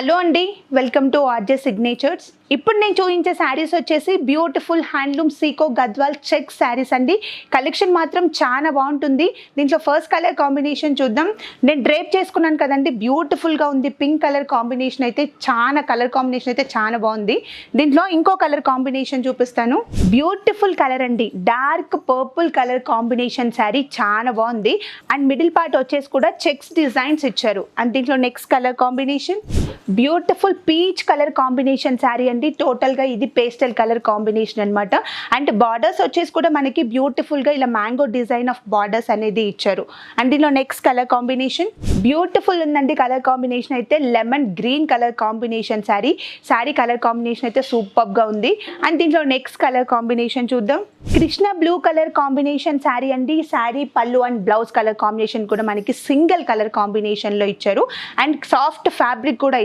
Hello అండి, welcome to RJ signatures. ఇప్పుడు నేను చూపించే శారీస్ వచ్చేసి బ్యూటిఫుల్ హ్యాండ్లూమ్ సీకో గద్వాల్ చెక్ శారీస్ అండి. కలెక్షన్ మాత్రం చాలా బాగుంటుంది. దీంట్లో ఫస్ట్ కలర్ కాంబినేషన్ చూద్దాం. నేను డ్రేప్ చేసుకున్నాను కదండి, బ్యూటిఫుల్గా ఉంది. పింక్ కలర్ కాంబినేషన్ అయితే చాలా బాగుంది. దీంట్లో ఇంకో కలర్ కాంబినేషన్ చూపిస్తాను. బ్యూటిఫుల్ కలర్ అండి, dark purple colour combination sari చాలా బాగుంది. అండ్ మిడిల్ పార్ట్ వచ్చేసి కూడా చెక్స్ డిజైన్స్ ఇచ్చారు. అండ్ దీంట్లో next colour combination beautiful peach colour combination sari అండి. టోటల్గా ఇది పేస్టల్ కలర్ కాంబినేషన్ అనమాట. అండ్ బార్డర్స్ వచ్చేసి కూడా మనకి బ్యూటిఫుల్గా ఇలా మ్యాంగో డిజైన్ ఆఫ్ బార్డర్స్ అనేది ఇచ్చారు. అండ్ దీనిలో నెక్స్ట్ కలర్ కాంబినేషన్ బ్యూటిఫుల్ ఉందండి. కలర్ కాంబినేషన్ అయితే lemon green colour combination sari colour combination అయితే సూపర్గా ఉంది. అండ్ దీంట్లో నెక్స్ట్ కలర్ కాంబినేషన్ చూద్దాం. Krishna blue colour combination sari అండి. శారీ పళ్ళు అండ్ బ్లౌజ్ కలర్ కాంబినేషన్ కూడా మనకి సింగిల్ కలర్ కాంబినేషన్లో ఇచ్చారు. అండ్ సాఫ్ట్ ఫ్యాబ్రిక్ కూడా